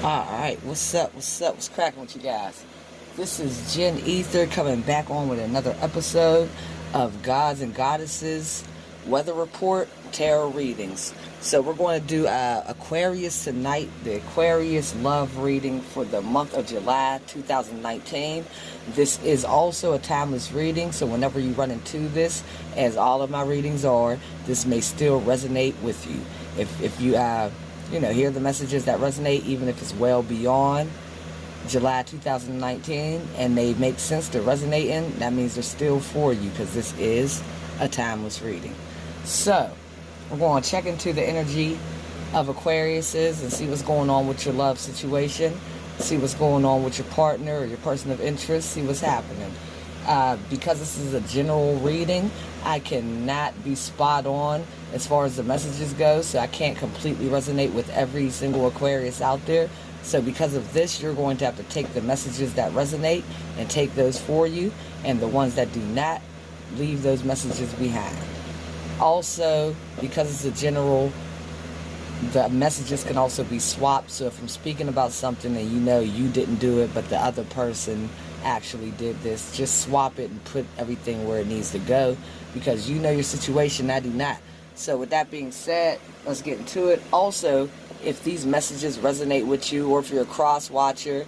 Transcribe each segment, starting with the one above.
Alright, what's up, what's cracking with you guys? This is Jen Ether coming back on with another episode of Gods and Goddesses Weather Report Tarot Readings. So we're going to do Aquarius tonight, the Aquarius love reading for the month of July 2019. This is also a timeless reading, so whenever you run into this, as all of my readings are, this may still resonate with you. If you hear the messages that resonate, even if it's well beyond July 2019, and they make sense to resonate in, that means they're still for you, because this is a timeless reading. So, we're going to check into the energy of Aquariuses and see what's going on with your love situation, see what's going on with your partner or your person of interest, see what's happening. Because this is a general reading, I cannot be spot on as far as the messages go, so I can't completely resonate with every single Aquarius out there. So because of this, you're going to have to take the messages that resonate and take those for you, and the ones that do not, leave those messages behind. Also, because it's a general, the messages can also be swapped. So if I'm speaking about something and you know you didn't do it, but the other person actually did this, just swap it and put everything where it needs to go, because you know your situation, I do not. So with that being said, let's get into it. Also, if these messages resonate with you, or if you're a cross watcher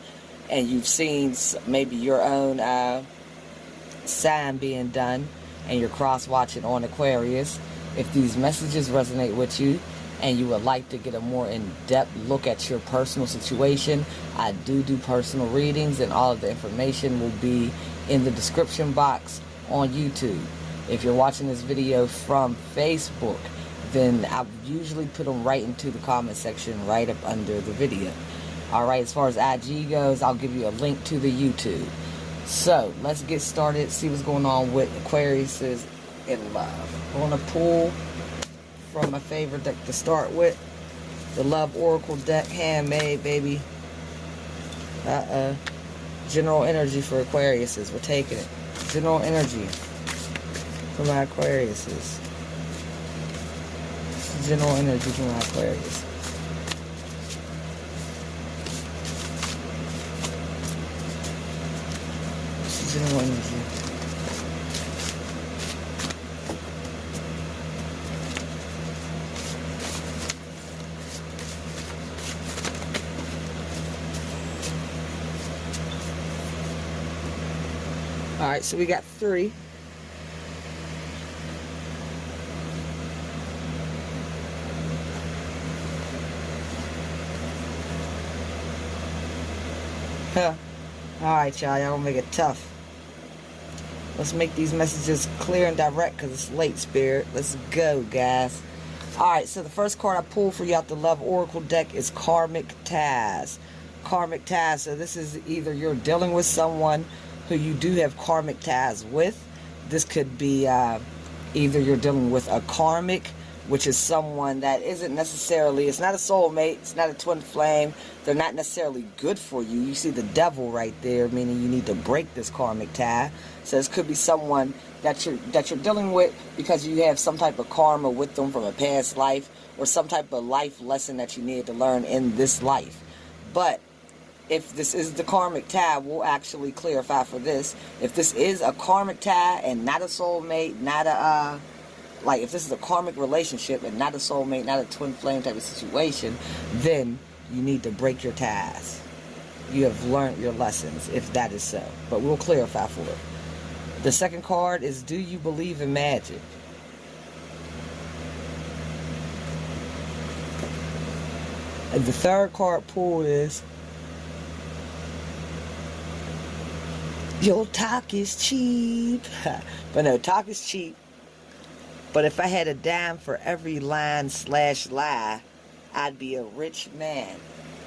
and you've seen maybe your own sign being done and you're cross watching on Aquarius, if these messages resonate with you and you would like to get a more in-depth look at your personal situation, I do personal readings, and all of the information will be in the description box on YouTube. If you're watching this video from Facebook, then I usually put them right into the comment section right up under the video. Alright, as far as IG goes, I'll give you a link to the YouTube. So, let's get started, see what's going on with Aquariuses in love. I'm going to pull from my favorite deck to start with, the Love Oracle deck, handmade, baby. General energy for Aquariuses, we're taking it. General energy for my Aquariuses. General energy for my Aquariuses. General energy. Alright, so we got 3. Huh. Alright, y'all gonna make it tough. Let's make these messages clear and direct, because it's late, Spirit. Let's go, guys. Alright, so the first card I pulled for you out the Love Oracle deck is Karmic Ties. Karmic Ties. So this is either you're dealing with someone who you do have karmic ties with. This could be either you're dealing with a karmic, which is someone that isn't necessarily, it's not a soulmate, it's not a twin flame, they're not necessarily good for you. You see the devil right there, meaning you need to break this karmic tie. So this could be someone that you're dealing with because you have some type of karma with them from a past life, or some type of life lesson that you need to learn in this life. But if this is the karmic tie, we'll actually clarify for this. If this is a karmic tie and not a soulmate, not a like if this is a karmic relationship and not a soulmate, not a twin flame type of situation, then you need to break your ties. You have learned your lessons, if that is so. But we'll clarify for it. The second card is, do you believe in magic? And the third card pulled is, your talk is cheap. But no, talk is cheap. But if I had a dime for every line/lie, I'd be a rich man.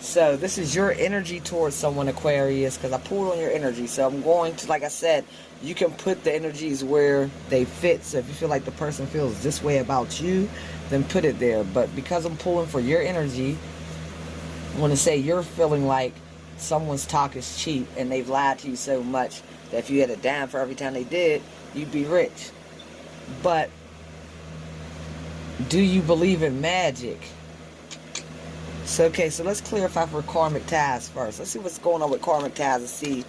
So this is your energy towards someone, Aquarius, because I pulled on your energy. So I'm going to, like I said, you can put the energies where they fit. So if you feel like the person feels this way about you, then put it there. But because I'm pulling for your energy, I want to say you're feeling like someone's talk is cheap and they've lied to you so much that if you had a dime for every time they did, you'd be rich. But do you believe in magic? So, okay, so let's clarify for karmic ties first. Let's see what's going on with karmic ties and see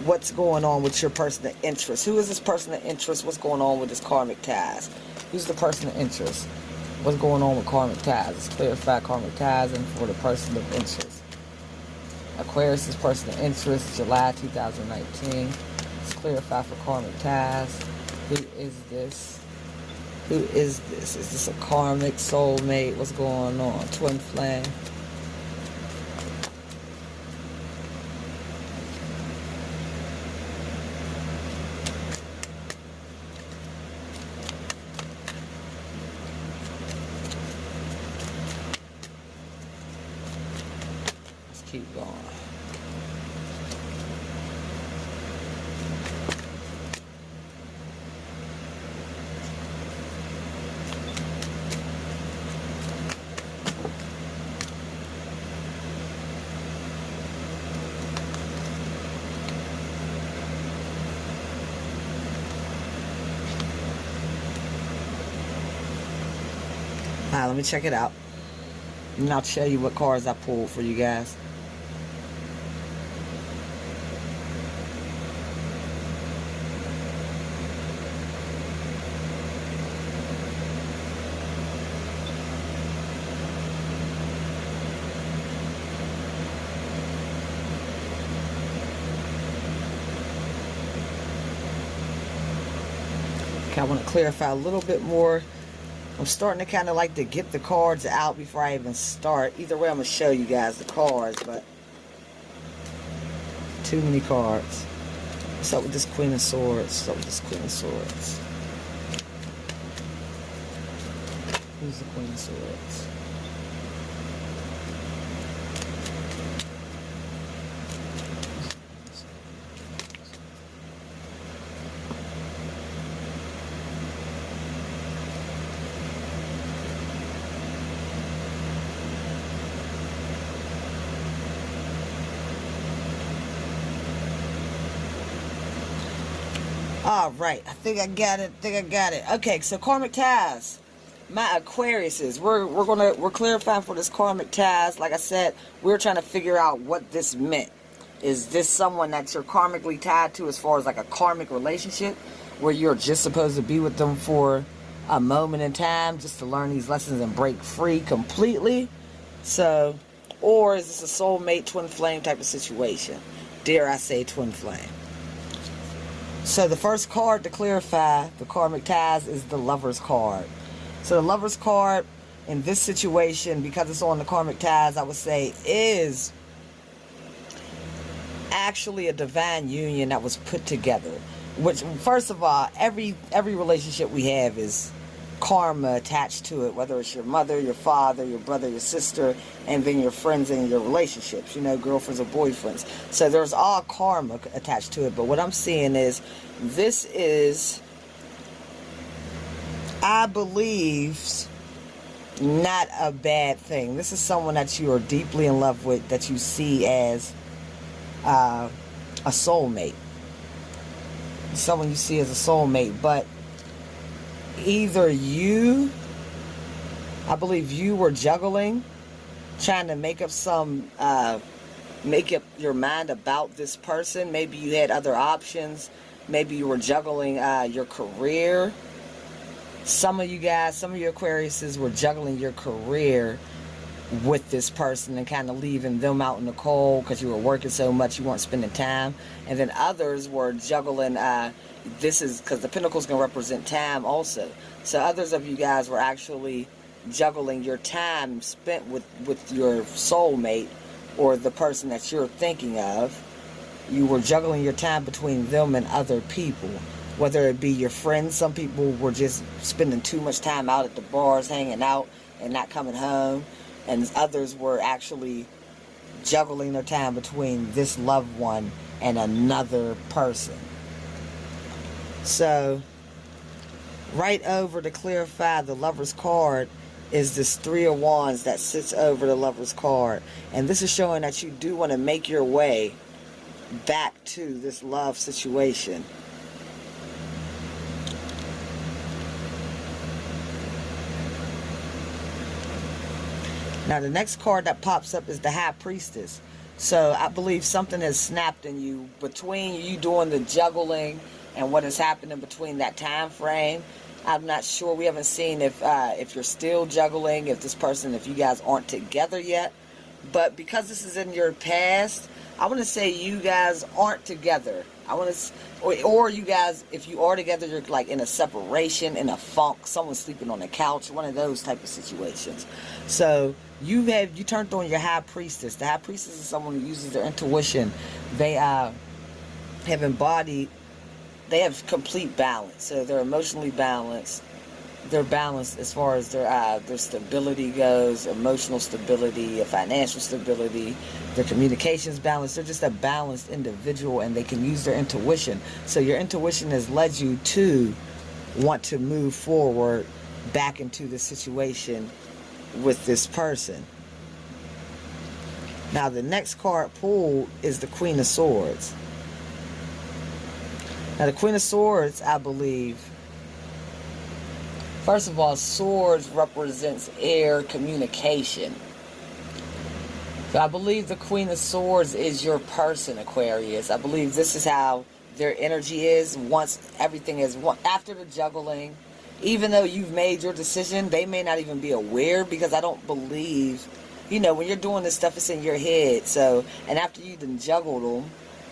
what's going on with your person of interest. Who is this person of interest? What's going on with this karmic ties? Who's the person of interest? What's going on with karmic ties? Let's clarify karmic ties and for the person of interest. Aquarius is person of interest, July 2019. Let's clarify for karmic ties. Who is this? Who is this? Is this a karmic soulmate? What's going on? Twin flame. Let's keep going. Alright, let me check it out. And I'll show you what cards I pulled for you guys. Okay, I want to clarify a little bit more. I'm starting to kind of like to get the cards out before I even start. Either way, I'm going to show you guys the cards, but too many cards. What's up with this Queen of Swords? What's up with this Queen of Swords? Who's the Queen of Swords? All right, I think I got it. Okay, so karmic ties, my Aquariuses. We're clarifying for this karmic ties. Like I said, we're trying to figure out what this meant. Is this someone that you're karmically tied to, as far as like a karmic relationship, where you're just supposed to be with them for a moment in time, just to learn these lessons and break free completely? So, or is this a soulmate, twin flame type of situation? Dare I say twin flame? So the first card to clarify the karmic ties is the Lover's card. So the Lover's card in this situation, because it's on the karmic ties, I would say is actually a divine union that was put together. Which, first of all, every relationship we have is karma attached to it, whether it's your mother, your father, your brother, your sister, and then your friends and your relationships, you know, girlfriends or boyfriends. So there's all karma attached to it. But what I'm seeing is, this is, I believe, not a bad thing. This is someone that you are deeply in love with, that you see as a soulmate. Someone you see as a soulmate, but either you, I believe you were juggling, trying to make up your mind about this person. Maybe you had other options. Maybe you were juggling your career. Some of you guys, some of your Aquariuses were juggling your career with this person and kind of leaving them out in the cold because you were working so much you weren't spending time. And then others were juggling, this is because the Pentacles can represent time also. So others of you guys were actually juggling your time spent with your soulmate or the person that you're thinking of. You were juggling your time between them and other people, whether it be your friends. Some people were just spending too much time out at the bars, hanging out and not coming home. And others were actually juggling their time between this loved one and another person. So, right over to clarify the Lover's card is this Three of Wands that sits over the Lover's card. And this is showing that you do want to make your way back to this love situation. Now, the next card that pops up is the High Priestess. So I believe something has snapped in you between you doing the juggling and what is happening between that time frame. I'm not sure. We haven't seen if you're still juggling, if you guys aren't together yet. But because this is in your past, I want to say you guys aren't together. Or you guys, if you are together, you're like in a separation, in a funk, someone's sleeping on the couch, one of those type of situations. So you turned on your High Priestess. The High Priestess is someone who uses their intuition. They have complete balance. So they're emotionally balanced. They're balanced as far as their stability goes, emotional stability, financial stability, their communications balance. They're just a balanced individual, and they can use their intuition. So your intuition has led you to want to move forward back into the situation with this person. Now, the next card pulled is the Queen of Swords. Now, the Queen of Swords, I believe, first of all, swords represents air communication. So I believe the Queen of Swords is your person, Aquarius. I believe this is how their energy is once everything is after the juggling. Even though you've made your decision, they may not even be aware, because I don't believe, when you're doing this stuff, it's in your head. So, and after you done juggled them,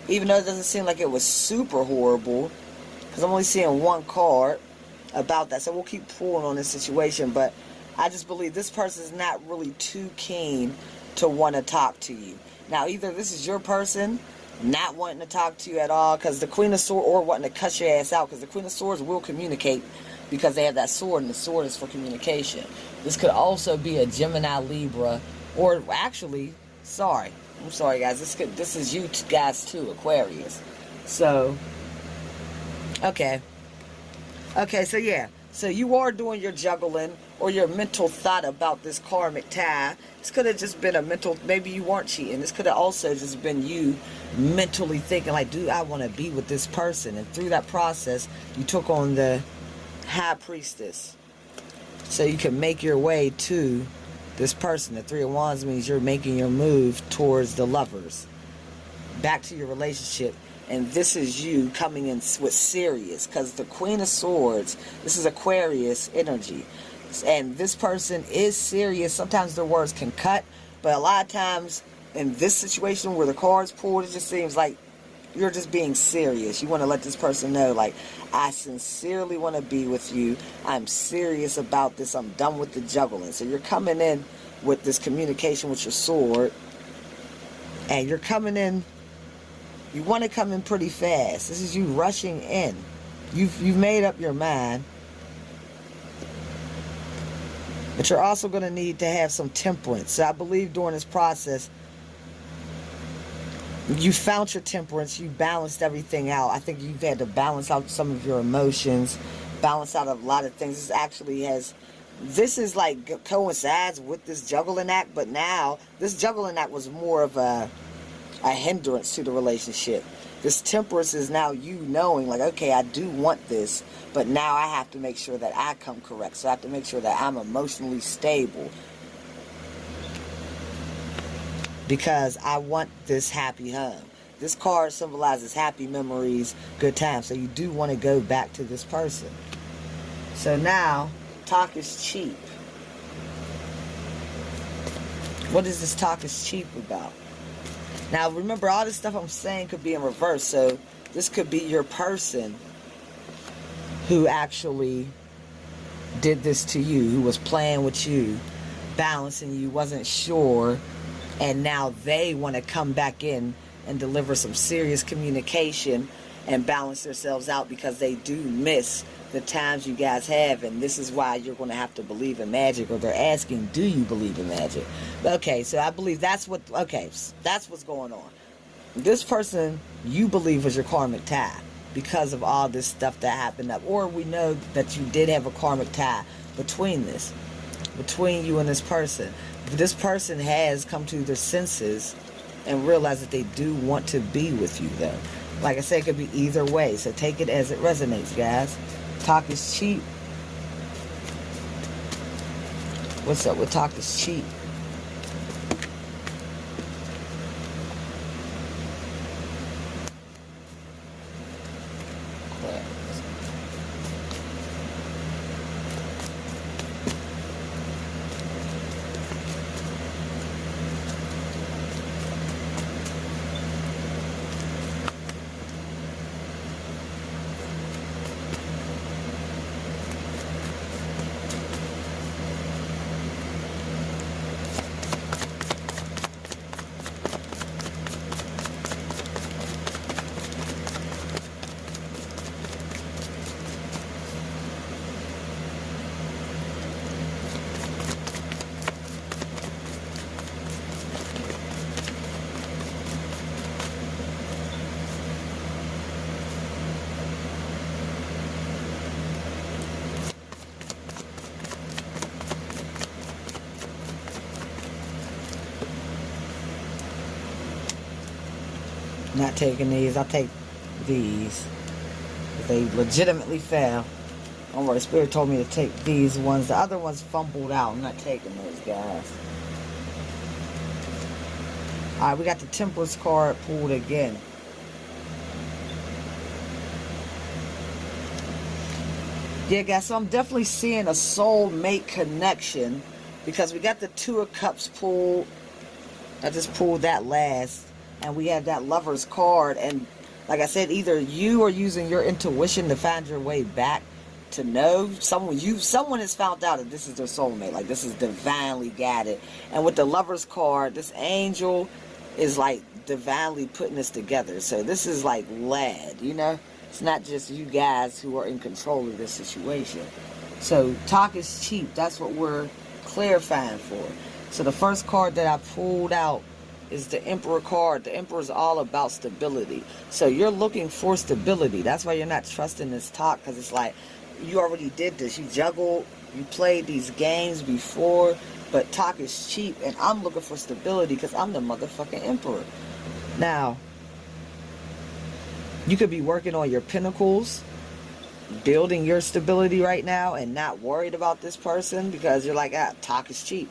even though it doesn't seem like it was super horrible, because I'm only seeing one card about that, so we'll keep pulling on this situation, but I just believe this person is not really too keen to want to talk to you. Now, either this is your person not wanting to talk to you at all, because the Queen of Swords, or wanting to cut your ass out, because the Queen of Swords will communicate, because they have that sword, and the sword is for communication. This could also be a Gemini, Libra, or actually, I'm sorry guys, this is you guys too, Aquarius. So, okay, so yeah, so you are doing your juggling, or your mental thought about this karmic tie. This could have just been a mental, maybe you weren't cheating. This could have also just been you mentally thinking, like, do I want to be with this person? And through that process, you took on the High Priestess, so you can make your way to this person. The Three of Wands means you're making your move towards the Lovers, back to your relationship. And this is you coming in with serious, because the Queen of Swords, this is Aquarius energy, and this person is serious. Sometimes their words can cut, but a lot of times in this situation where the cards pulled, it just seems like you're just being serious. You want to let this person know, like, I sincerely want to be with you. I'm serious about this. I'm done with the juggling. So you're coming in with this communication with your sword, and you're coming in, you want to come in pretty fast. This is you rushing in. You've made up your mind, but you're also going to need to have some temperance. So I believe during this process, you found your temperance, you balanced everything out. I think you've had to balance out some of your emotions, balance out a lot of things. This is like coincides with this juggling act, but now this juggling act was more of a hindrance to the relationship. This temperance is now you knowing, like, okay, I do want this, but now I have to make sure that I come correct. So I have to make sure that I'm emotionally stable, because I want this happy home. This card symbolizes happy memories, good times. So you do want to go back to this person. So now, talk is cheap. What is this talk is cheap about? Now remember, all this stuff I'm saying could be in reverse. So this could be your person who actually did this to you, who was playing with you, balancing you, wasn't sure, and now they want to come back in and deliver some serious communication and balance themselves out, because they do miss the times you guys have. And this is why you're going to have to believe in magic, or they're asking, do you believe in magic? Okay, so I believe that's what's going on. This person you believe was your karmic tie because of all this stuff that happened up, or we know that you did have a karmic tie between you and this person. This person has come to their senses and realized that they do want to be with you, though. Like I said, it could be either way, so take it as it resonates, guys. Talk is cheap. What's up with talk is cheap? Not taking these. I'll take these. They legitimately fail. Don't worry, Spirit told me to take these ones. The other ones fumbled out. I'm not taking those, guys. Alright, we got the Temperance card pulled again. Yeah, guys, so I'm definitely seeing a soulmate connection because we got the Two of Cups pulled. I just pulled that last. And we have that Lover's card. And like I said, either you are using your intuition to find your way back to know someone has found out that this is their soulmate. Like, this is divinely guided. And with the Lover's card, this angel is like divinely putting this together. So this is like led, you know? It's not just you guys who are in control of this situation. So talk is cheap. That's what we're clarifying for. So the first card that I pulled out is the Emperor card. The Emperor is all about stability. So you're looking for stability. That's why you're not trusting this talk, because it's like, you already did this. You juggled, you played these games before, but talk is cheap, and I'm looking for stability because I'm the motherfucking Emperor. Now, you could be working on your pinnacles, building your stability right now, and not worried about this person because you're like, talk is cheap.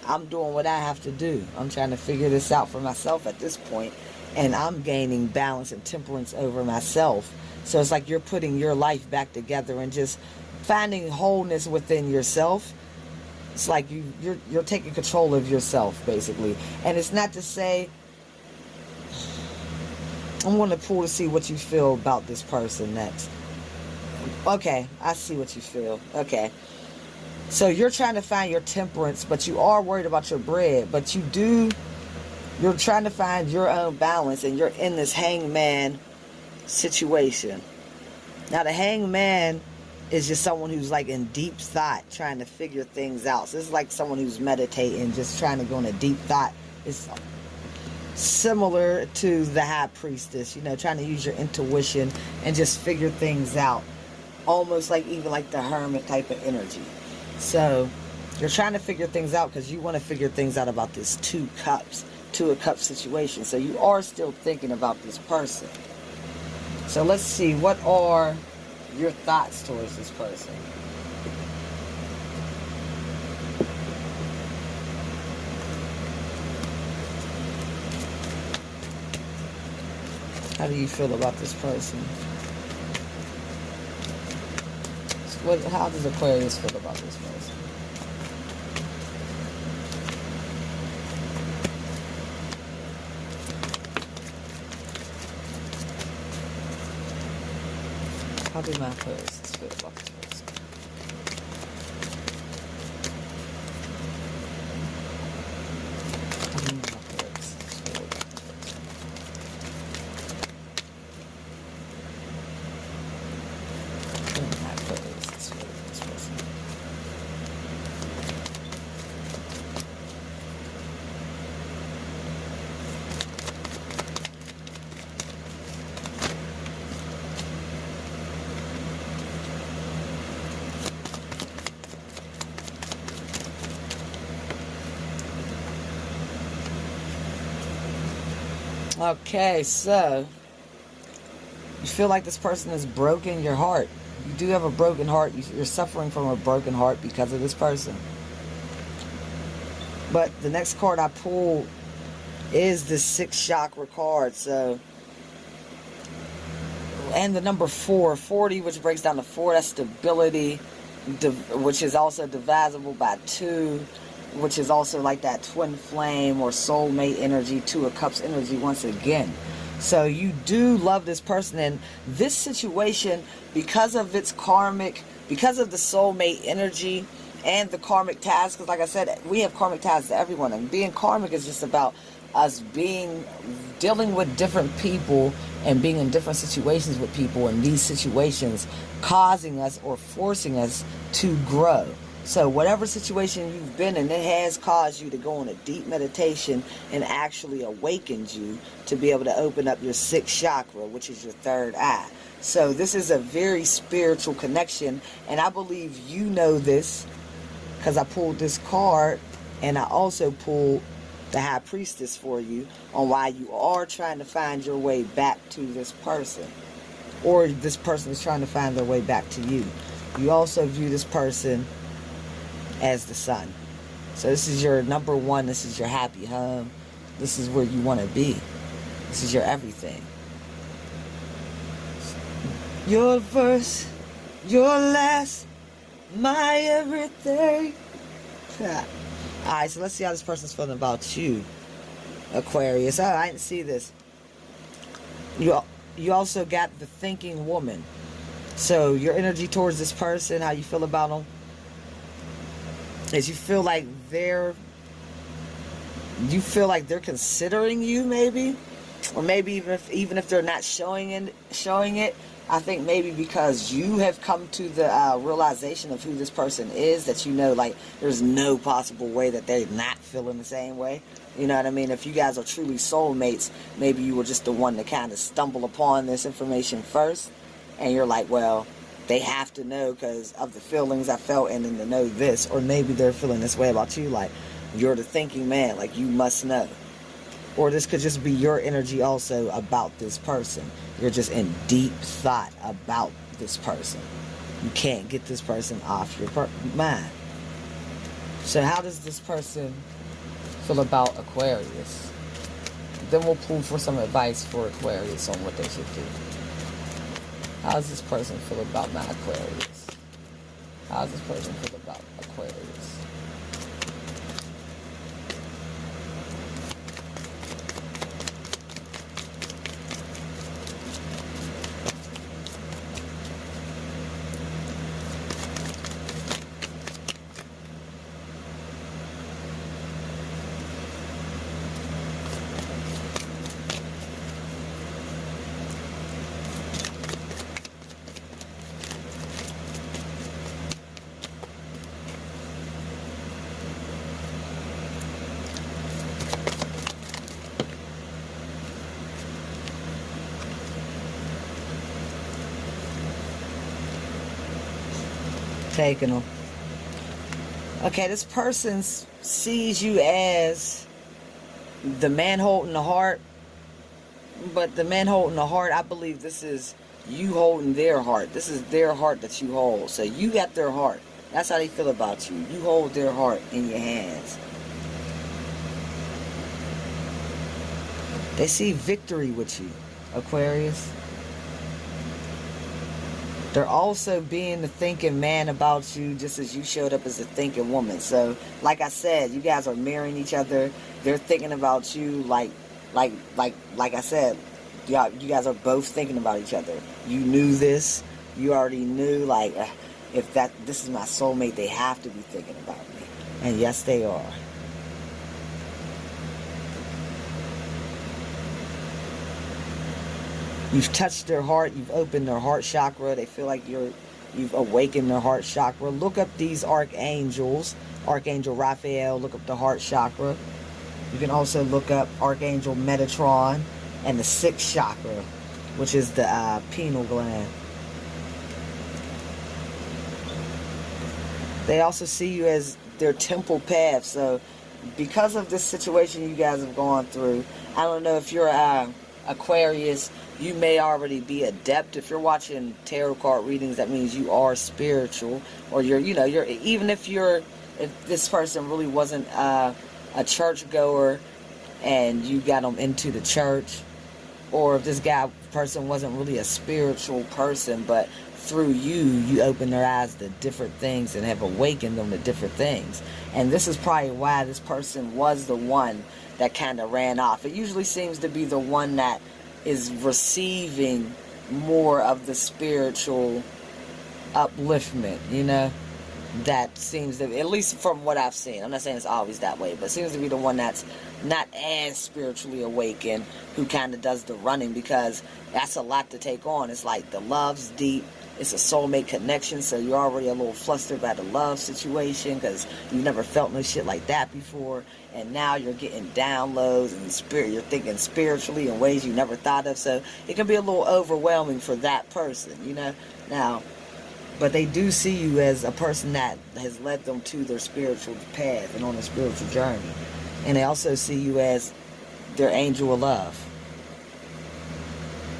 I'm doing what I have to do. I'm trying to figure this out for myself at this point, and I'm gaining balance and temperance over myself. So it's like you're putting your life back together and just finding wholeness within yourself. It's like you're taking control of yourself, basically. And it's not to say, I'm going to pull to see what you feel about this person next. Okay, I see what you feel. Okay. So you're trying to find your temperance, but you are worried about your bread. But you're trying to find your own balance, and you're in this hangman situation. Now, the hangman is just someone who's like in deep thought, trying to figure things out. So it's like someone who's meditating, just trying to go in a deep thought. It's similar to the High Priestess, you know, trying to use your intuition and just figure things out. Almost like even like the Hermit type of energy. So you're trying to figure things out because you want to figure things out about this Two of Cups situation. So you are still thinking about this person. So let's see, what are your thoughts towards this person? How do you feel about this person? How does Aquarius feel about this person? How do my Aquarius feel about this person? How do my Aquarius feel about this person? How do my Aquarius feel about this person? Okay, so you feel like this person has broken your heart. You do have a broken heart. You're suffering from a broken heart because of this person. But the next card I pulled is the 6th chakra card. So, and the number 4, 40, which breaks down to 4. That's stability, which is also divisible by 2. Which is also like that twin flame or soulmate energy, Two of Cups energy once again. So you do love this person, and this situation, because of its karmic, because of the soulmate energy and the karmic ties, because like I said, we have karmic ties to everyone, and being karmic is just about us dealing with different people and being in different situations with people, and these situations causing us or forcing us to grow. So whatever situation you've been in, it has caused you to go on a deep meditation and actually awakened you to be able to open up your 6th chakra, which is your 3rd eye. So this is a very spiritual connection, and I believe you know this because I pulled this card, and I also pulled the high priestess for you on why you are trying to find your way back to this person, or this person is trying to find their way back to you. You also view this person as the sun. So this is your number one. This is your happy home. This is where you want to be. This is your everything. Your first, your last, my everything. Alright, so let's see how this person's feeling about you, Aquarius. Oh, I didn't see this. You also got the thinking woman. So your energy towards this person, how you feel about them, is you feel like they're considering you, maybe, or maybe even if they're not showing it. I think maybe because you have come to the realization of who this person is, that you know, like, there's no possible way that they're not feeling the same way. You know what I mean? If you guys are truly soulmates, maybe you were just the one to kind of stumble upon this information first, and you're like, well, they have to know because of the feelings I felt, and then to know this. Or maybe they're feeling this way about you, like, you're the thinking man, like, you must know. Or this could just be your energy also about this person. You're just in deep thought about this person. You can't get this person off your mind. So how does this person feel about Aquarius? Then we'll pull for some advice for Aquarius on what they should do. How does this person feel about my Aquarius? How does this person feel about Aquarius? Taking them. Okay, this person sees you as the man holding the heart, but the man holding the heart, I believe this is you holding their heart. This is their heart that you hold. So you got their heart. That's how they feel about you. You hold their heart in your hands. They see victory with you, Aquarius. They're also being the thinking man about you, just as you showed up as a thinking woman. So, like I said, you guys are mirroring each other. They're thinking about you like I said, you guys are both thinking about each other. You knew this. You already knew, like, if this is my soulmate, they have to be thinking about me. And yes, they are. You've touched their heart. You've opened their heart chakra. They feel like you've awakened their heart chakra. Look up these archangels. Archangel Raphael. Look up the heart chakra. You can also look up Archangel Metatron and the 6th chakra, which is the pineal gland. They also see you as their temple path. So because of this situation you guys have gone through, I don't know if you're Aquarius, you may already be adept. If you're watching tarot card readings, that means you are spiritual, or you're even if this person really wasn't a churchgoer and you got them into the church, or if this person wasn't really a spiritual person, but through you open their eyes to different things and have awakened them to different things. And this is probably why this person was the one that kind of ran off. It usually seems to be the one that is receiving more of the spiritual upliftment, that seems to, at least from what I've seen, I'm not saying it's always that way, but seems to be the one that's not as spiritually awakened, who kind of does the running, because that's a lot to take on. It's like the love's deep. It's a soulmate connection, so you're already a little flustered by the love situation because you've never felt no shit like that before, and now you're getting downloads and you're thinking spiritually in ways you never thought of, so it can be a little overwhelming for that person, Now, but they do see you as a person that has led them to their spiritual path and on a spiritual journey. And they also see you as their angel of love.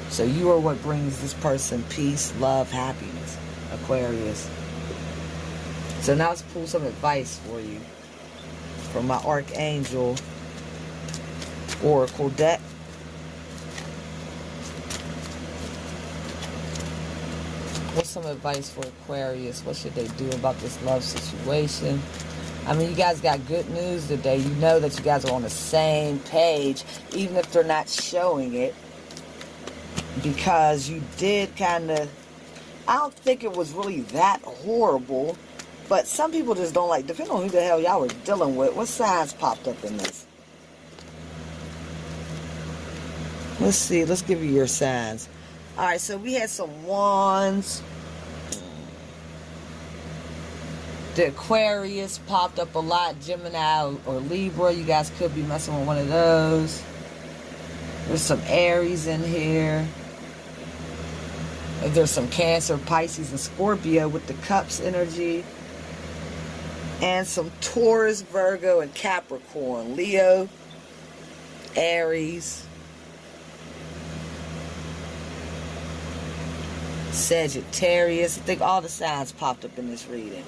So you are what brings this person peace, love, happiness, Aquarius. So now let's pull some advice for you from my Archangel Oracle deck. What's some advice for Aquarius? What should they do about this love situation? I mean, you guys got good news today. You know that you guys are on the same page, even if they're not showing it. Because you did kind of, I don't think it was really that horrible, but some people just don't like, depending on who the hell y'all were dealing with. What signs popped up in this? Let's see, let's give you your signs. Alright, so we had some wands. The Aquarius popped up a lot. Gemini or Libra, you guys could be messing with one of those. There's some Aries in here. There's some Cancer, Pisces, and Scorpio with the Cups energy. And some Taurus, Virgo, and Capricorn. Leo, Aries, Sagittarius. I think all the signs popped up in this reading.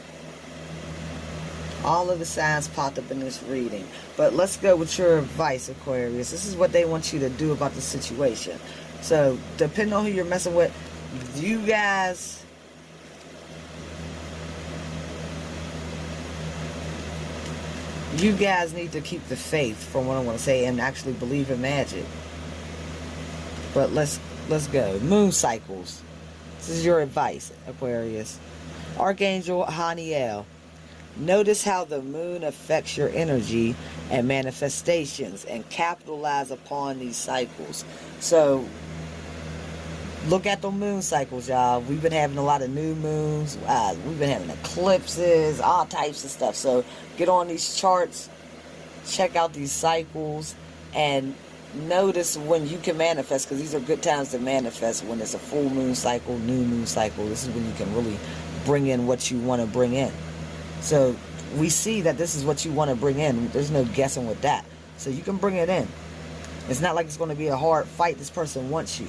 All of the signs popped up in this reading. But let's go with your advice, Aquarius. This is what they want you to do about the situation. So, depending on who you're messing with, you guys need to keep the faith, from what I want to say, and actually believe in magic. But let's go. Moon cycles. This is your advice, Aquarius. Archangel Haniel. Notice how the moon affects your energy and manifestations, and capitalize upon these cycles. So, look at the moon cycles, y'all. We've been having a lot of new moons. We've been having eclipses, all types of stuff. So, get on these charts, check out these cycles, and notice when you can manifest, because these are good times to manifest. When it's a full moon cycle, new moon cycle, this is when you can really bring in what you want to bring in. So we see that this is what you want to bring in. There's no guessing with that. So you can bring it in. It's not like it's going to be a hard fight. This person wants you.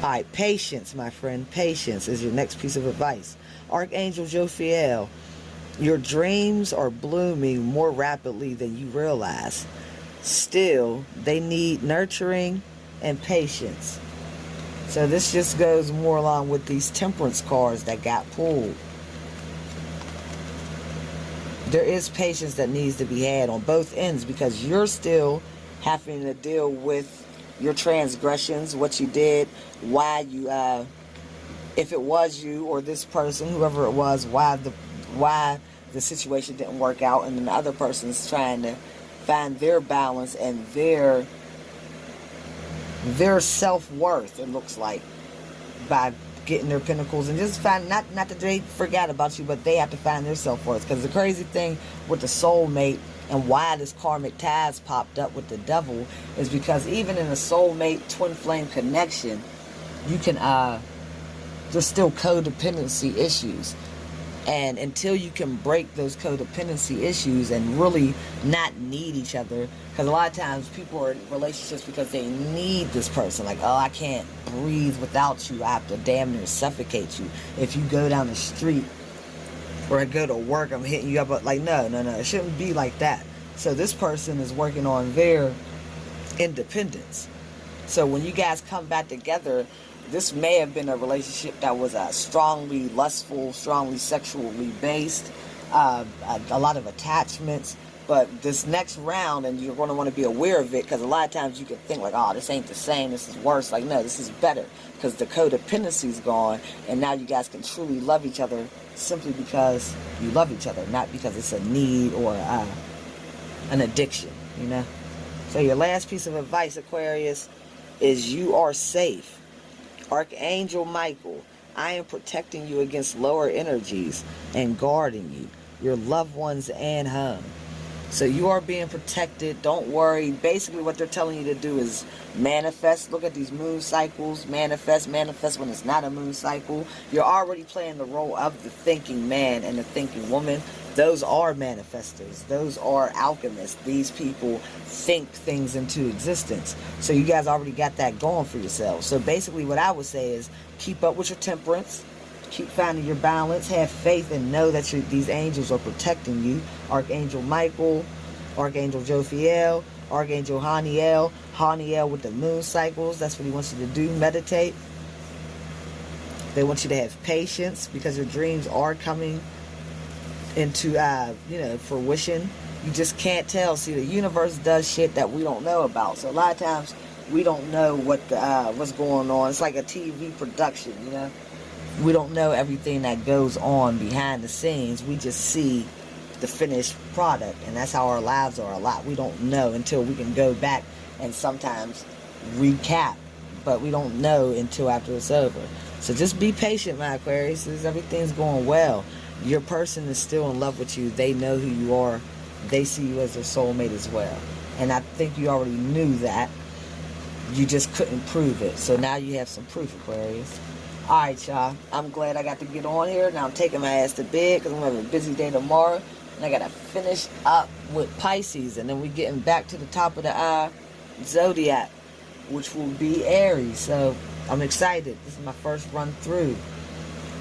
Alright, patience, my friend. Patience is your next piece of advice. Archangel Jophiel. Your dreams are blooming more rapidly than you realize. Still, they need nurturing and patience. So this just goes more along with these temperance cards that got pulled. There is patience that needs to be had on both ends, because you're still having to deal with your transgressions, what you did, why you, if it was you or this person, whoever it was, why the situation didn't work out, and then the other person's trying to find their balance and their self-worth, it looks like, by getting their pinnacles, and just find, not that they forgot about you, but they have to find their self-worth. Because the crazy thing with the soulmate, and why this karmic ties popped up with the devil, is because even in a soulmate twin flame connection, you can there's still codependency issues. And until you can break those codependency issues and really not need each other, because a lot of times people are in relationships because they need this person. Like, oh, I can't breathe without you. I have to damn near suffocate you. If you go down the street or I go to work, I'm hitting you up. But like, no. It shouldn't be like that. So this person is working on their independence. So when you guys come back together, this may have been a relationship that was strongly lustful, strongly sexually based, a lot of attachments. But this next round, and you're going to want to be aware of it, because a lot of times you can think like, oh, this ain't the same, this is worse. Like, no, this is better, because the codependency's gone, and now you guys can truly love each other simply because you love each other, not because it's a need or an addiction, you know? So your last piece of advice, Aquarius, is you are safe. Archangel Michael, I am protecting you against lower energies and guarding you, your loved ones, and home. So you are being protected. Don't worry. Basically what they're telling you to do is manifest. Look at these moon cycles. Manifest when it's not a moon cycle. You're already playing the role of the thinking man and the thinking woman. Those are manifestors. Those are alchemists. These people think things into existence. So you guys already got that going for yourselves. So basically what I would say is keep up with your temperance. Keep finding your balance. Have faith and know that these angels are protecting you. Archangel Michael, Archangel Jophiel, Archangel Haniel. Haniel with the moon cycles. That's what he wants you to do. Meditate. They want you to have patience because your dreams are coming into fruition. You just can't tell. See, the universe does shit that we don't know about. So a lot of times we don't know what's going on. It's like a TV production, you know. We don't know everything that goes on behind the scenes. We just see the finished product, and that's how our lives are a lot. We don't know until we can go back and sometimes recap, but we don't know until after it's over. So just be patient, my Aquarius. Everything's going well. Your person is still in love with you. They know who you are. They see you as their soulmate as well. And I think you already knew that. You just couldn't prove it. So now you have some proof, Aquarius. Alright, y'all. I'm glad I got to get on here. Now I'm taking my ass to bed because I'm having a busy day tomorrow. And I got to finish up with Pisces. And then we're getting back to the top of the zodiac, which will be Aries. So I'm excited. This is my first run through.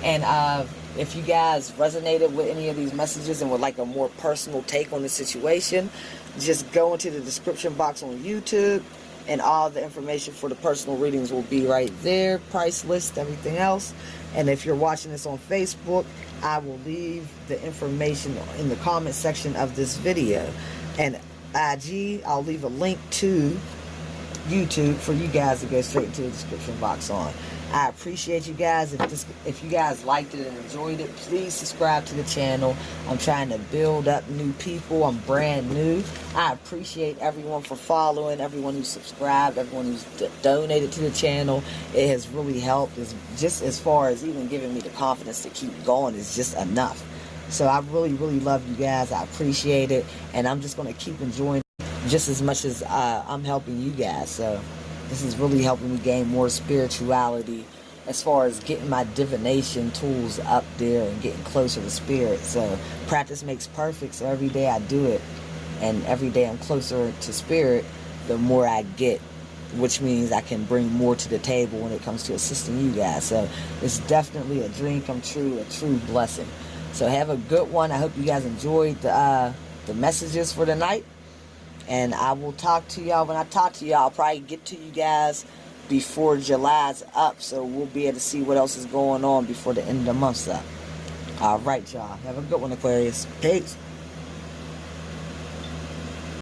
And if you guys resonated with any of these messages and would like a more personal take on the situation, just go into the description box on YouTube, and all the information for the personal readings will be right there. Price list, everything else. And if you're watching this on Facebook, I will leave the information in the comment section of this video. And IG, I'll leave a link to YouTube for you guys to go straight into the description box on. I appreciate you guys. If you guys liked it and enjoyed it, please subscribe to the channel. I'm trying to build up new people. I'm brand new. I appreciate everyone for following, everyone who's subscribed, everyone who's donated to the channel. It has really helped. It's just as far as even giving me the confidence to keep going is just enough. So I really, really love you guys. I appreciate it. And I'm just going to keep enjoying it just as much as I'm helping you guys. So this is really helping me gain more spirituality as far as getting my divination tools up there and getting closer to spirit. So practice makes perfect. So every day I do it, and every day I'm closer to spirit, the more I get, which means I can bring more to the table when it comes to assisting you guys. So it's definitely a dream come true, a true blessing. So have a good one. I hope you guys enjoyed the messages for the night. And I will talk to y'all. When I talk to y'all, I'll probably get to you guys before July's up. So we'll be able to see what else is going on before the end of the month's up. Alright, y'all. Have a good one, Aquarius. Peace.